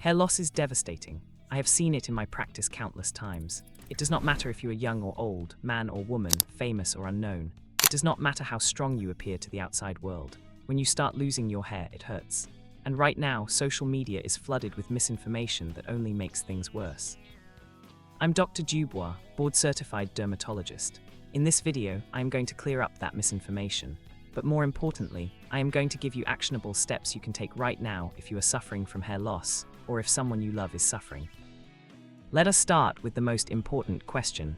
Hair loss is devastating. I have seen it in my practice countless times. It does not matter if you are young or old, man or woman, famous or unknown. It does not matter how strong you appear to the outside world. When you start losing your hair, it hurts. And right now, social media is flooded with misinformation that only makes things worse. I'm Dr. Dubois, board-certified dermatologist. In this video, I am going to clear up that misinformation. But more importantly, I am going to give you actionable steps you can take right now if you are suffering from hair loss, or if someone you love is suffering. Let us start with the most important question.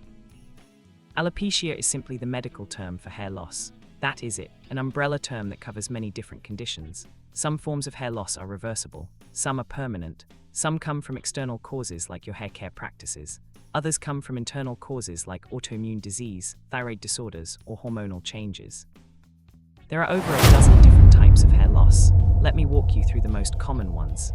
Alopecia is simply the medical term for hair loss. That is it, an umbrella term that covers many different conditions. Some forms of hair loss are reversible, some are permanent, some come from external causes like your hair care practices, others come from internal causes like autoimmune disease, thyroid disorders, or hormonal changes. There are over a dozen different types of hair loss. Let me walk you through the most common ones.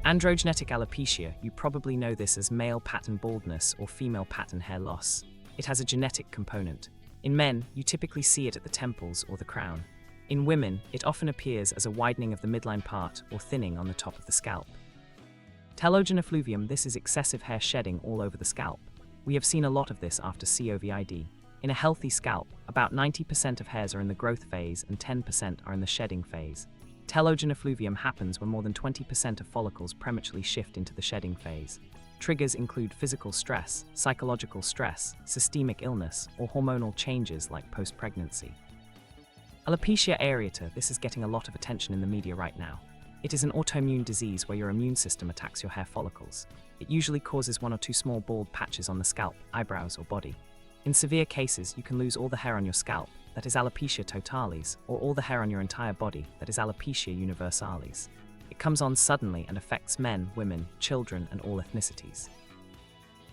Androgenetic alopecia, you probably know this as male pattern baldness or female pattern hair loss. It has a genetic component. In men, you typically see it at the temples or the crown. In women, it often appears as a widening of the midline part or thinning on the top of the scalp. Telogen effluvium, this is excessive hair shedding all over the scalp. We have seen a lot of this after COVID. In a healthy scalp, about 90% of hairs are in the growth phase and 10% are in the shedding phase. Telogen effluvium happens when more than 20% of follicles prematurely shift into the shedding phase. Triggers include physical stress, psychological stress, systemic illness, or hormonal changes like post-pregnancy. Alopecia areata, this is getting a lot of attention in the media right now. It is an autoimmune disease where your immune system attacks your hair follicles. It usually causes one or two small bald patches on the scalp, eyebrows, or body. In severe cases, you can lose all the hair on your scalp, that is alopecia totalis, or all the hair on your entire body, that is alopecia universalis. It comes on suddenly and affects men, women, children, and all ethnicities.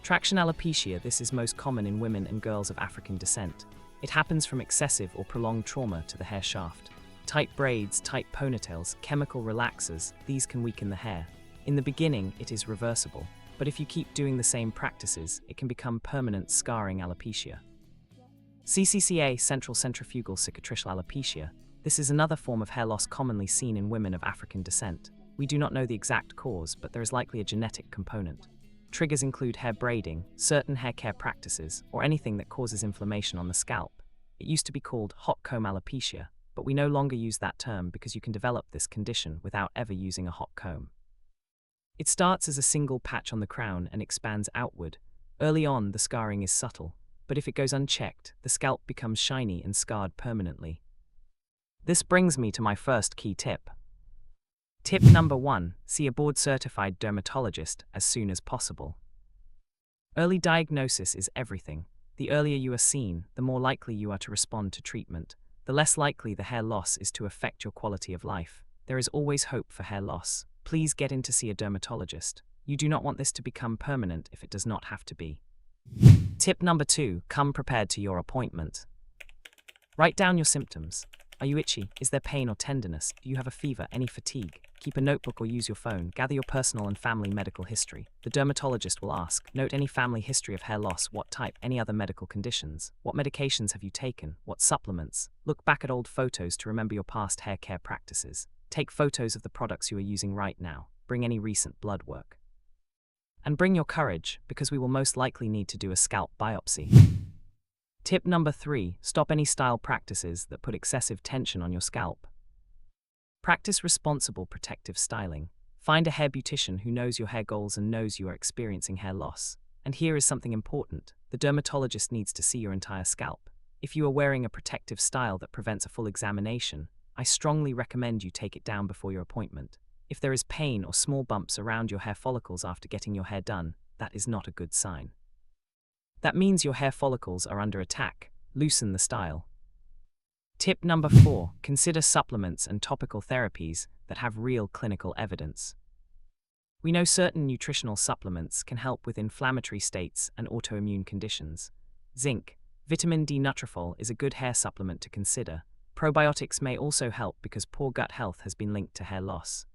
Traction alopecia, this is most common in women and girls of African descent. It happens from excessive or prolonged trauma to the hair shaft. Tight braids, tight ponytails, chemical relaxers, these can weaken the hair. In the beginning, it is reversible, but if you keep doing the same practices, it can become permanent scarring alopecia. CCCA, central centrifugal cicatricial alopecia. This is another form of hair loss commonly seen in women of African descent. We do not know the exact cause, but there is likely a genetic component. Triggers include hair braiding, certain hair care practices, or anything that causes inflammation on the scalp. It used to be called hot comb alopecia, but we no longer use that term because you can develop this condition without ever using a hot comb. It starts as a single patch on the crown and expands outward. Early on, the scarring is subtle, but if it goes unchecked, the scalp becomes shiny and scarred permanently. This brings me to my first key tip. Tip number 1, see a board-certified dermatologist as soon as possible. Early diagnosis is everything. The earlier you are seen, the more likely you are to respond to treatment. The less likely the hair loss is to affect your quality of life. There is always hope for hair loss. Please get in to see a dermatologist. You do not want this to become permanent if it does not have to be. Tip number 2, come prepared to your appointment. Write down your symptoms. Are you itchy? Is there pain or tenderness? Do you have a fever? Any fatigue? Keep a notebook or use your phone. Gather your personal and family medical history. The dermatologist will ask, note any family history of hair loss, what type, any other medical conditions, what medications have you taken, what supplements. Look back at old photos to remember your past hair care practices. Take photos of the products you are using right now. Bring any recent blood work. And bring your courage, because we will most likely need to do a scalp biopsy. Tip number 3, stop any style practices that put excessive tension on your scalp. Practice responsible protective styling. Find a hair beautician who knows your hair goals and knows you are experiencing hair loss. And here is something important. The dermatologist needs to see your entire scalp. If you are wearing a protective style that prevents a full examination, I strongly recommend you take it down before your appointment. If there is pain or small bumps around your hair follicles after getting your hair done, that is not a good sign. That means your hair follicles are under attack. Loosen the style. Tip number 4, consider supplements and topical therapies that have real clinical evidence. We know certain nutritional supplements can help with inflammatory states and autoimmune conditions. Zinc, vitamin D Nutrafol is a good hair supplement to consider. Probiotics may also help because poor gut health has been linked to hair loss.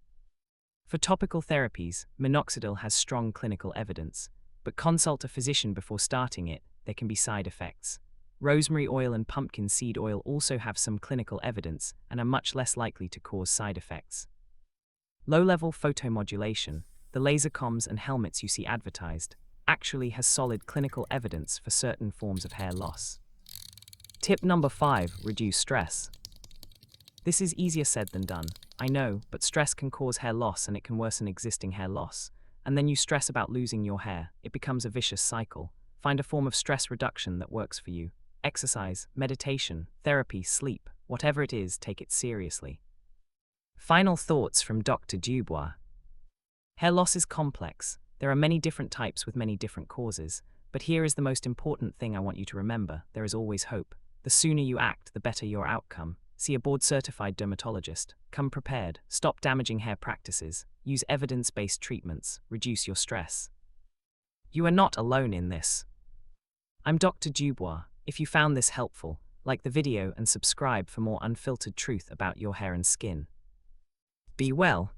For topical therapies, minoxidil has strong clinical evidence, but consult a physician before starting it. There can be side effects. Rosemary oil and pumpkin seed oil also have some clinical evidence and are much less likely to cause side effects. Low-level photomodulation, the laser comms and helmets you see advertised, actually has solid clinical evidence for certain forms of hair loss. Tip number 5, reduce stress. This is easier said than done, I know, but stress can cause hair loss and it can worsen existing hair loss. And then you stress about losing your hair. It becomes a vicious cycle. Find a form of stress reduction that works for you. Exercise, meditation, therapy, sleep, whatever it is, take it seriously. Final thoughts from Dr. Dubois. Hair loss is complex. There are many different types with many different causes. But here is the most important thing I want you to remember. There is always hope. The sooner you act, the better your outcome. See a board-certified dermatologist. Come prepared. Stop damaging hair practices. Use evidence-based treatments. Reduce your stress. You are not alone in this. I'm Dr. Dubois. If you found this helpful, like the video and subscribe for more unfiltered truth about your hair and skin. Be well.